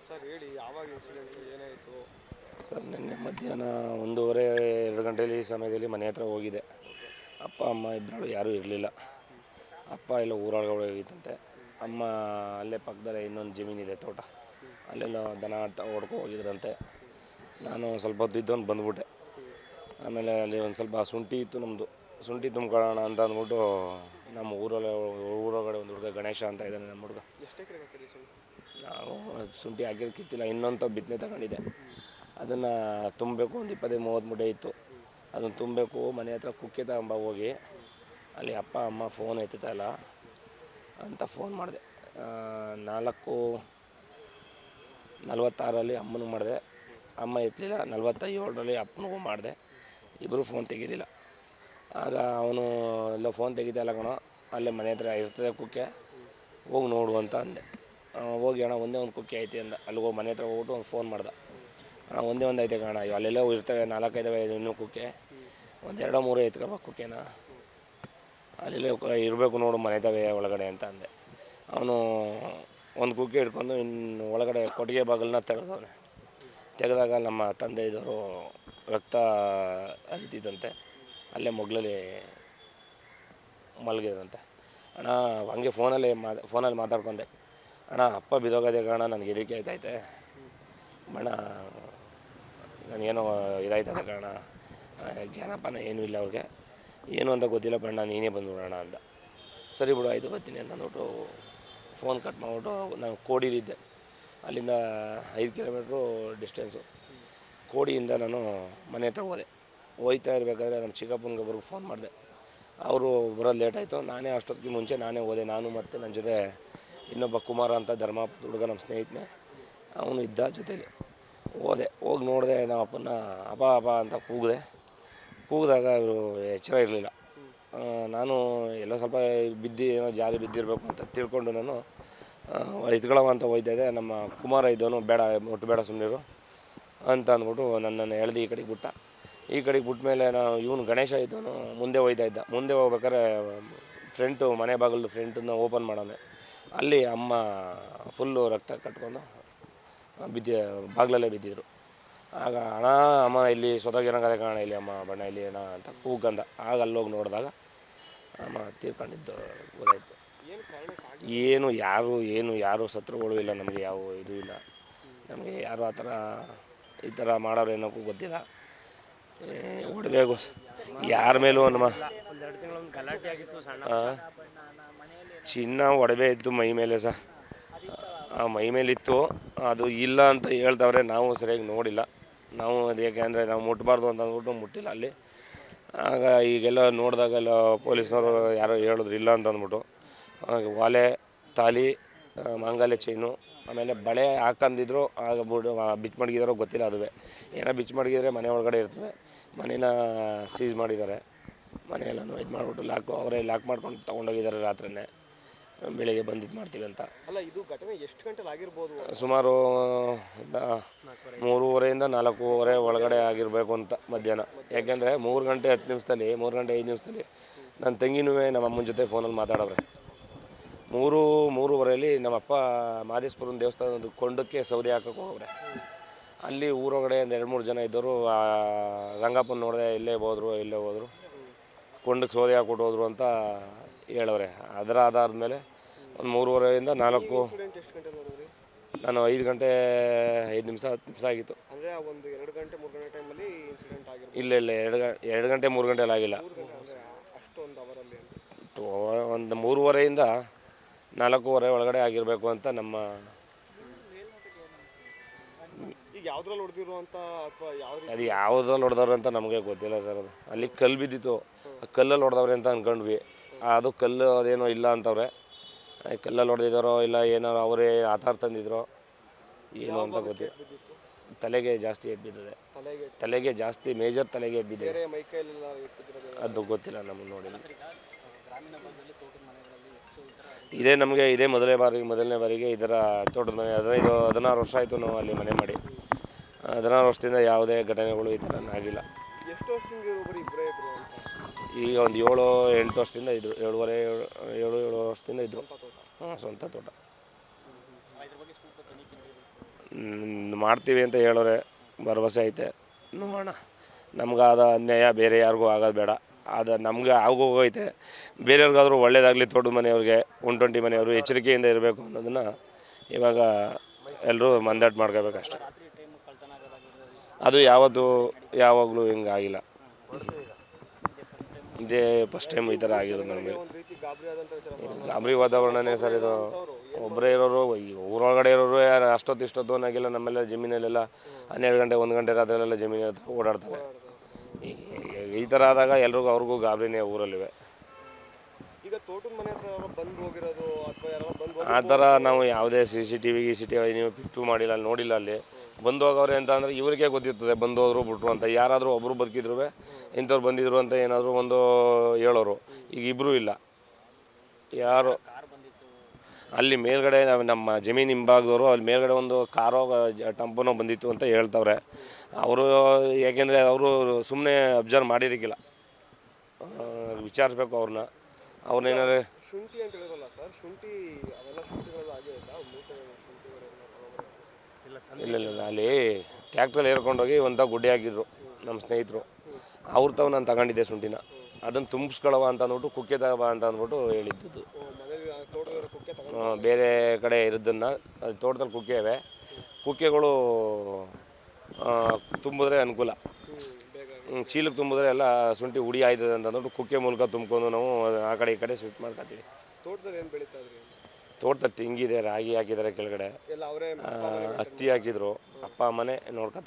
Sir ಹೇಳಿ, ಯಾವಾಗ incident ಏನಾಯಿತು? ಸರ್ ನಿನ್ನೆ ಮಧ್ಯಾಹ್ನ 1:30 2 ಗಂಟೆಯಲ್ಲಿ ಸಮಯದಲ್ಲಿ ಮನೆ ಹತ್ರ ಹೋಗಿದೆ. ಅಪ್ಪ ಅಮ್ಮ ಇಬ್ಬರು ಯಾರೂ ಇರಲಿಲ್ಲ. ಅಪ್ಪ ಎಲ್ಲ ಊರೊಳಗಡೆ ಹೋಗಿತ್ತಂತೆ. ಅಮ್ಮ ಅಲ್ಲೇ ಪಕ್ಕದಲ್ಲೇ ಇನ್ನೊಂದು ಜಮೀನಿದೆ, ತೋಟ, ಅಲ್ಲೆಲ್ಲ ದನ ಹೊಡ್ಕೊ ಹೋಗಿದ್ರಂತೆ. ನಾನು ಸ್ವಲ್ಪ ಹೊತ್ತು ಇದ್ದವನು ಬಂದ್ಬಿಟ್ಟೆ. ಆಮೇಲೆ ಅಲ್ಲಿ ಒಂದು ಸ್ವಲ್ಪ ಶುಂಠಿ ಇತ್ತು ನಮ್ಮದು, ಶುಂಠಿ ತುಂಬ್ಕೊಳ್ಳೋಣ ಅಂತ ಅಂದ್ಬಿಟ್ಟು ನಮ್ಮ ಊರೊಳಗಡೆ ಒಂದು ಹುಡುಗ ಗಣೇಶ ಅಂತ ಇದ್ದಾನೆ, ನಮ್ಮ ಹುಡುಗ. ಎಷ್ಟು ಎಕರೆಗೆ ಹಾಕಿರಿ ಶುಂಠಿ? ನಾವು ಶುಂಠಿ ಹಾಕಿರೋ ಕಿತ್ತಿಲ್ಲ, ಇನ್ನೊಂದು ಬಿತ್ತನೆ ತಗೊಂಡಿದ್ದೆ. ಅದನ್ನು ತುಂಬಬೇಕು, ಒಂದು 20-30 ಮೂಟೆ ಇತ್ತು. ಅದನ್ನು ತುಂಬಬೇಕು. ಮನೆ ಹತ್ರ ಕುಕ್ಕೆ ತಗೊಂಬ ಹೋಗಿ, ಅಲ್ಲಿ ಅಪ್ಪ ಅಮ್ಮ ಫೋನ್ ಎತ್ತುತ್ತಾಯಿಲ್ಲ ಅಂತ ಫೋನ್ ಮಾಡಿದೆ. 4:46 ಅಮ್ಮನಿಗೆ ಮಾಡಿದೆ, ಅಮ್ಮ ಎತ್ತಲಿಲ್ಲ. 4:47 ಅಪ್ಪನಿಗೂ ಮಾಡಿದೆ, ಇಬ್ಬರು ಫೋನ್ ತೆಗೀಲಿಲ್ಲ. ಆಗ ಅವನು ಎಲ್ಲ ಫೋನ್ ತೆಗಿತಾಯಿಲ್ಲ ಕಣೋ, ಅಲ್ಲೇ ಮನೆ ಹತ್ರ ಇರ್ತದೆ ಕುಕ್ಕೆ, ಹೋಗಿ ನೋಡು ಅಂತ ಅಂದೆ. ಹೋಗಿ ಅಣ್ಣ ಒಂದೇ ಒಂದು ಕುಕ್ಕೆ ಐತೆ ಅಂದ. ಅಲ್ಲಿ ಹೋಗಿ ಮನೆ ಹತ್ರ ಹೋಗ್ಬಿಟ್ಟು ಒಂದು ಫೋನ್ ಮಾಡ್ದೆ. ಅಣ್ಣ ಒಂದೇ ಒಂದು ಐತೆ ಕಣ, ಅಲ್ಲೆಲ್ಲ ಇರ್ತವೆ 4-5 ಇನ್ನೂ ಕುಕ್ಕೆ, ಒಂದು 2-3 ಎತ್ಕೊಬ ಕುಕ್ಕೆನ, ಅಲ್ಲೆಲ್ಲ ಇರಬೇಕು ನೋಡು ಮನೆ ತವೆ ಒಳಗಡೆ ಅಂತ ಅಂದೆ. ಅವನು ಒಂದು ಕುಕ್ಕೆ ಹಿಡ್ಕೊಂಡು ಇನ್ನು ಒಳಗಡೆ ಕೊಟ್ಟಿಗೆ ಬಾಗಿಲನ್ನ ತೆಗೆದವನೆ. ತೆಗೆದಾಗ ನಮ್ಮ ತಂದೆ ಇದ್ದವರು ರಕ್ತ ಹರಿತಿದ್ದಂತೆ, ಅಲ್ಲೇ ಮೊಗ್ಲಲ್ಲಿ ಮಲಗಿದಂತೆ. ಅಣ್ಣ ಹಂಗೆ ಫೋನಲ್ಲಿ ಮಾತಾಡ್ಕೊಂಡೆ, ಅಣ್ಣ ಅಪ್ಪ ಬಿದ್ದೋಗೋದೇ ಕಾರಣ, ನನಗೆ ಹೆದರಿಕೆ ಆಯ್ತೈತೆ ಬಣ್ಣ, ನನಗೇನೋ ಇದಾಯ್ತದೆ ಕಾರಣ, ಜ್ಞಾನಪಾನ ಏನೂ ಇಲ್ಲ ಅವ್ರಿಗೆ, ಏನು ಅಂತ ಗೊತ್ತಿಲ್ಲ ಬಣ್ಣ, ನೀನೇ ಬಂದುಬಿಡೋಣ ಅಂತ. ಸರಿ ಬಿಡು ಆಯಿತು ಬರ್ತೀನಿ ಅಂತ ಅಂದ್ಬಿಟ್ಟು ಫೋನ್ ಕಟ್ ಮಾಡಿಬಿಟ್ಟು ನಾನು ಕೋಡಿಲಿದ್ದೆ. ಅಲ್ಲಿಂದ 5 ಕಿಲೋಮೀಟ್ರು ಡಿಸ್ಟೆನ್ಸು. ಕೋಡಿಯಿಂದ ನಾನು ಮನೆ ಹತ್ರ ಹೋಗ್ತಾ ಇರಬೇಕಾದ್ರೆ ನಮ್ಮ ಚಿಕ್ಕಪ್ಪನಿಗೊಬ್ಬರಿಗೆ ಫೋನ್ ಮಾಡಿದೆ. ಅವರು ಬರೋದು ಲೇಟ್ ಆಯಿತು. ನಾನೇ ಅಷ್ಟೊತ್ತಿಗೆ ಮುಂಚೆ ಹೋದೆ. ನಾನು ಮತ್ತು ನನ್ನ ಜೊತೆ ಇನ್ನೊಬ್ಬ ಕುಮಾರ ಅಂತ ಧರ್ಮಪುರದ ಹುಡುಗ, ನಮ್ಮ ಸ್ನೇಹಿತನೇ, ಅವನು ಇದ್ದ ಜೊತೇಲಿ. ಹೋಗಿ ನೋಡಿದೆ, ನಮ್ಮ ಅಪ್ಪನ ಅಪ್ಪ ಅಪ್ಪ ಅಂತ ಕೂಗಿದಾಗ ಇವರು ಎಚ್ಚರ ಇರಲಿಲ್ಲ. ನಾನು ಎಲ್ಲ ಸ್ವಲ್ಪ ಏನೋ ಜಾರಿ ಬಿದ್ದಿರಬೇಕು ಅಂತ ತಿಳ್ಕೊಂಡು ನಾನು ಎತ್ಕೊಳ್ಳವ ಅಂತ ಹೋಗ್ತಾಯಿದ್ದೆ. ನಮ್ಮ ಕುಮಾರ ಇದ್ದವನು ಬೇಡ, ಒಟ್ಟು ಬೇಡ ಸುಮ್ಮನಿರು ಅಂತ ಅಂದ್ಬಿಟ್ಟು ನನ್ನನ್ನು ಎಳೆದು ಈ ಕಡೆಗೆ ಬಿಟ್ಟ. ಈ ಕಡೆಗೆ ಬಿಟ್ಟ ಮೇಲೆ ಇವನು ಗಣೇಶ ಇದ್ದವನು ಮುಂದೆ ಹೋಗ್ತಾಯಿದ್ದ. ಮುಂದೆ ಹೋಗ್ಬೇಕಾದ್ರೆ ಮನೆ ಬಾಗಿಲು ಫ್ರಂಟನ್ನು ಓಪನ್ ಮಾಡೋಣ, ಅಲ್ಲಿ ಅಮ್ಮ ಫುಲ್ಲು ರಕ್ತ ಕಟ್ಕೊಂಡು ಬಾಗಿಲಲ್ಲೇ ಬಿದ್ದಿದ್ರು. ಆಗ ಅಣ್ಣ ಅಮ್ಮ ಇಲ್ಲಿ ಸೊತೋಗಿರೋಂಗದೆ ಕಾರಣ, ಇಲ್ಲಿ ಅಮ್ಮ ಬಣ್ಣ ಇಲ್ಲಿ ಅಣ್ಣ ಅಂತ ಕೂಗಂದ. ಆಗ ಅಲ್ಲೋಗಿ ನೋಡಿದಾಗ ಅಮ್ಮ ತೀರ್ಕೊಂಡಿದ್ದು ಗೊತ್ತಾಯಿತು. ಯಾರು ಶತ್ರುಗಳು ಇಲ್ಲ ನಮಗೆ, ಯಾವ ಇದು ಇಲ್ಲ ನಮಗೆ, ಯಾರು ಆ ಥರ ಈ ಥರ ಮಾಡೋರು ಏನಕ್ಕೂ ಗೊತ್ತಿಲ್ಲ. ಹೊಡಬೇಕು ಯಾರ ಮೇಲೂ ಚಿನ್ನ ಒಡವೆ ಇತ್ತು ಮೈ ಮೇಲೆ ಸಹ, ಆ ಮೈ ಮೇಲಿತ್ತು. ಅದು ಇಲ್ಲ ಅಂತ ಹೇಳ್ತವ್ರೆ, ನಾವು ಸರಿಯಾಗಿ ನೋಡಿಲ್ಲ. ನಾವು ಅದು ಯಾಕೆ ನಾವು ಮುಟ್ಟಬಾರ್ದು ಅಂತ ಅಂದ್ಬಿಟ್ಟು ಮುಟ್ಟಿಲ್ಲ ಅಲ್ಲಿ. ಆಗ ಈಗೆಲ್ಲ ನೋಡಿದಾಗೆಲ್ಲ ಪೊಲೀಸ್ನವರು ಯಾರೋ ಹೇಳಿದ್ರು ಇಲ್ಲ ಅಂತ ಅಂದ್ಬಿಟ್ಟು. ಒಲೆ, ತಾಲಿ, ಮಾಂಗಲ್ಯ ಚೈನು, ಆಮೇಲೆ ಬಳೆ ಹಾಕೊಂಡಿದ್ರು. ಆಗ ಬಿಚ್ಚು ಮಡಗಿದಾರೋ ಗೊತ್ತಿಲ್ಲ. ಅದುವೇ ಏನೋ ಬಿಚ್ಚು ಮಡಗಿದ್ರೆ ಮನೆ ಒಳಗಡೆ ಇರ್ತದೆ. ಮನೇನ ಸೀಸ್ ಮಾಡಿದ್ದಾರೆ. ಮನೆಯೆಲ್ಲನೂ ಇದು ಮಾಡಿಬಿಟ್ಟು ಅವರೇ ಲಾಕ್ ಮಾಡ್ಕೊಂಡು ತೊಗೊಂಡೋಗಿದ್ದಾರೆ. ರಾತ್ರಿಯೇ ಬೆಳಿಗ್ಗೆ ಬಂದು ಇದು ಮಾಡ್ತೀವಿ ಅಂತ. ಅಲ್ಲ, ಇದು ಘಟನೆ ಎಷ್ಟು ಗಂಟೆಲಿ ಆಗಿರ್ಬೋದು? ಸುಮಾರು 3:30 4:00 ಒಳಗಡೆ ಆಗಿರಬೇಕು ಅಂತ ಮಧ್ಯಾಹ್ನ. ಯಾಕೆಂದರೆ 3 ಗಂಟೆ 10 ನಿಮಿಷದಲ್ಲಿ 3 ಗಂಟೆ 5 ನಿಮಿಷದಲ್ಲಿ ನನ್ನ ತಂಗಿನೂ ನಮ್ಮ ಅಮ್ಮನ ಜೊತೆ ಫೋನಲ್ಲಿ ಮಾತಾಡೋರೆ. 3:30 ನಮ್ಮಪ್ಪ ಮಾದೇಶ್ವರನ ದೇವಸ್ಥಾನದ ಕೊಂಡಕ್ಕೆ ಸೌದೆ ಹಾಕೋಕೆ ಹೋಗ್ರೆ. ಅಲ್ಲಿ ಊರೊಳಗಡೆ ಒಂದು 2-3 ಜನ ಇದ್ದವರು ರಂಗಪ್ಪನ ನೋಡಿದೆ, ಇಲ್ಲೇ ಹೋದರು ಕೊಂಡಕ್ಕೆ ಸೌದೆ ಹಾಕ್ಬಿಟ್ಟು ಹೋದ್ರು ಅಂತ ಹೇಳವ್ರೆ. ಅದರ ಆಧಾರದ ಮೇಲೆ ಒಂದು 3:30 4. ನಾನು 5 ಗಂಟೆ 5 ನಿಮಿಷ 10 ನಿಮಿಷ ಆಗಿತ್ತು. ಅಂದರೆ ಒಂದು 2 ಗಂಟೆ 3 ಗಂಟೆ ಟೈಮಲ್ಲಿ ಇನ್ಸಿಡೆಂಟ್ ಆಗಿರೋದು? ಇಲ್ಲ 2 ಗಂಟೆ 3 ಗಂಟೆಯಲ್ಲಿ ಆಗಿಲ್ಲ. ಅಷ್ಟೊಂದು ಅವರಲ್ಲಿ ಒಂದು 3:30 4:00 ಒಳಗಡೆ ಆಗಿರಬೇಕು ಅಂತ ನಮ್ಮ. ಈಗ ಯಾವುದ್ರಲ್ಲಿ ಹೊಡೆದಿರೋ ಅಂತ ಅಥವಾ ಅದು ಯಾವುದ್ರಲ್ಲಿ ಹೊಡೆದವ್ರು ಅಂತ ನಮಗೆ ಗೊತ್ತಿಲ್ಲ ಸರ್. ಅದು ಅಲ್ಲಿ ಕಲ್ಲು ಬಿದ್ದಿತ್ತು, ಕಲ್ಲಲ್ಲಿ ಹೊಡೆದವ್ರೆ ಅಂತ ಅಂದ್ಕೊಂಡ್ವಿ. ಅದು ಕಲ್ಲು ಅದೇನೋ ಇಲ್ಲ ಅಂತವ್ರೆ. ಕಲ್ಲಲ್ಲಿ ಹೊಡೆದಿದ್ದಾರೋ ಇಲ್ಲ ಏನಾರೋ ಅವರೇ ಆಧಾರ ತಂದಿದ್ರು ಏನು ಅಂತ ಗೊತ್ತಿಲ್ಲ. ತಲೆಗೆ ಜಾಸ್ತಿ ಏಟ್ ಬಿದ್ದಿದೆ. ತಲೆಗೆ ಜಾಸ್ತಿ ಮೇಜರ್ ತಲೆಗೆ ಬಿದ್ದಿದೆ. ಅದು ಗೊತ್ತಿಲ್ಲ ನಮಗೆ ನೋಡಿಲ್ಲ. ಇದೇ ಮೊದಲನೇ ಬಾರಿಗೆ ಇದರ ತೋಟದ ಮನೆ. 16 ವರ್ಷ ಆಯಿತು ನಾವು ಅಲ್ಲಿ ಮನೆ ಮಾಡಿ. 16 ವರ್ಷದಿಂದ ಯಾವುದೇ ಘಟನೆಗಳು ಈ ಥರ ಆಗಿಲ್ಲ. ಎಷ್ಟು ವರ್ಷದಿಂದ ಬರೀ ಇಬ್ಬರೇ ಇದ್ರು? ಈಗ ಒಂದು 7-8 ವರ್ಷದಿಂದ ಇದ್ದರು. 7 ವರ್ಷದಿಂದ ಇದ್ದರು. ಸ್ವಂತ ತೋಟ. ಮಾಡ್ತೀವಿ ಅಂತ ಹೇಳೋರೆ, ಭರವಸೆ ಐತೆ, ನೋಡೋಣ. ನಮ್ಗಾದ ಅನ್ಯಾಯ ಬೇರೆ ಯಾರಿಗೂ ಆಗೋದು ಬೇಡ. ಅದು ನಮಗೆ ಆಗೋಗೈತೆ, ಬೇರೆಯವ್ರಿಗಾದ್ರೂ ಒಳ್ಳೇದಾಗಲಿ. ತೋಟದ ಮನೆಯವ್ರಿಗೆ, 120 ಮನೆಯವರು ಎಚ್ಚರಿಕೆಯಿಂದ ಇರಬೇಕು ಅನ್ನೋದನ್ನು ಇವಾಗ ಎಲ್ಲರೂ ಮಂದಾಟ ಮಾಡ್ಕೋಬೇಕಷ್ಟೆ. ಅದು ಯಾವಾಗಲೂ ಹಿಂಗಾಗಿಲ್ಲ. ಇದೇ ಫಸ್ಟ್ ಟೈಮ್ ಈ ಥರ ಆಗಿರೋದು ನಮಗೆ. ಒಂದು ರೀತಿ ಗಾಬರಿ ಆದಂಥ ವಿಚಾರ. ಗಾಬರಿ ವಾತಾವರಣನೇ ಸರ್ ಇದು. ಒಬ್ಬರೇ ಇರೋರು, ಈ ಊರೊಳಗಡೆ ಇರೋರು ಯಾರು ಅಷ್ಟೊತ್ತು ಅನ್ನೋಂಗಿಲ್ಲ. ನಮ್ಮೆಲ್ಲ ಜಮೀನಲ್ಲೆಲ್ಲ 12 ಗಂಟೆ 1 ಗಂಟೆ ರಾತ್ರಿಯಲ್ಲೆಲ್ಲ ಜಮೀನು ಹತ್ರ ಓಡಾಡ್ತಾರೆ. ಈ ಥರ ಆದಾಗ ಎಲ್ರಿಗೂ ಅವ್ರಿಗೂ ಗಾಬರಿನೇ ಊರಲ್ಲಿವೆ. ಈಗ ತೋಟದ ಮನೆ ಹತ್ರ ಯಾರೋ ಬಂದು ಹೋಗಿರೋದು ಅಥವಾ ಯಾರೋ ಬಂದು ಆ ಥರ ನಾವು ಯಾವುದೇ CCTV ನೀವು ಫಿಟ್ಟು ಮಾಡಿಲ್ಲ, ಅಲ್ಲಿ ನೋಡಿಲ್ಲ. ಅಲ್ಲಿ ಬಂದು ಹೋಗೋರೆ ಅಂತ ಅಂದರೆ ಇವರಿಗೆ ಗೊತ್ತಿರ್ತದೆ, ಬಂದು ಹೋದ್ರು ಬಿಟ್ರು ಅಂತ. ಯಾರಾದರೂ ಒಬ್ಬರು ಬದುಕಿದ್ರು ಇಂಥವ್ರು ಬಂದಿದ್ರು ಅಂತ ಏನಾದರೂ ಒಂದು ಹೇಳೋರು. ಈಗ ಇಬ್ಬರೂ ಇಲ್ಲ. ಯಾರು ಅಲ್ಲಿ ಮೇಲ್ಗಡೆ ನಮ್ಮ ಜಮೀನು ಹಿಂಭಾಗದವರು ಅಲ್ಲಿ ಮೇಲ್ಗಡೆ ಒಂದು ಕಾರೋ ಟಂಪನೋ ಬಂದಿತ್ತು ಅಂತ ಹೇಳ್ತವ್ರೆ ಅವರು. ಯಾಕೆಂದರೆ ಅವರು ಸುಮ್ಮನೆ ಅಬ್ಸರ್ವ್ ಮಾಡಿರಕ್ಕಿಲ್ಲ, ವಿಚಾರಿಸ್ಬೇಕು ಅವ್ರನ್ನ. ಅವ್ರನ್ನೇನಾದ್ರೆ ಶುಂಠಿ ಅಂತ ಹೇಳಿದ್ರಲ್ಲ ಸರ್, ಶುಂಠಿ ಅವೆಲ್ಲ ಶುಂಠಿಗಳೆಲ್ಲ ಆಗೇ ಆಯ್ತಾ? ಮೂಟೆ ಶುಂಠಿಗಳೆಲ್ಲ ತಗೊಂಡ್ರೆ ಇಲ್ಲ ಅಲ್ಲಿ ಟ್ಯಾಕ್ಟ್ರಲ್ಲಿ ಏರ್ಕೊಂಡೋಗಿ ಒಂದು ಗುಡ್ಡೆ ಹಾಕಿದ್ರು ನಮ್ಮ ಸ್ನೇಹಿತರು. ಅವ್ರು ತಾವು ನಾನು ತಗೊಂಡಿದ್ದೆ ಶುಂಠಿನ. ಅದನ್ನು ತುಂಬಿಸ್ಕೊಳ್ಳವ ಅಂತ ಅಂದ್ಬಿಟ್ಟು ಕುಕ್ಕೆ ತಗೋಬ ಅಂತ ಅಂದ್ಬಿಟ್ಟು ಹೇಳಿದ್ದು. ಮನೇಲಿ ತೋಟದ ಕುಕ್ಕೆ ತಗೊಂಡು ಬೇರೆ ಕಡೆ ಇರೋದನ್ನು ಅದು ತೋಟದಲ್ಲಿ ಕುಕ್ಕೆ ಇವೆ. ಕುಕ್ಕೆಗಳು ತುಂಬಿದ್ರೆ ಅನುಕೂಲ. ಬೇಗ ಚೀಲಕ್ಕೆ ತುಂಬಿದ್ರೆ ಎಲ್ಲ ಶುಂಠಿ ಹುಡಿ ಆಯ್ತದೆ ಅಂತ ಅಂದ್ಬಿಟ್ಟು ಕುಕ್ಕೆ ಮೂಲಕ ತುಂಬ್ಕೊಂಡು ನಾವು ಆ ಕಡೆ ಈ ಕಡೆ ಸ್ವಿಟ್ ಮಾಡ್ಕೊತೀವಿ. ತೋಟದಲ್ಲಿ ಏನು ಬೆಳೀತಾ ಇದ್ರಿ? ತೋಟದಲ್ಲಿ ತೆಂಗಿದೆ, ರಾಗಿ ಹಾಕಿದ್ದಾರೆ ಕೆಳಗಡೆ, ಎಲ್ಲ ಅವರೇ ಹತ್ತಿ ಹಾಕಿದ್ರು. ಅಪ್ಪ ಅಮ್ಮನೇ ನೋಡ್ಕೊತಾರೆ.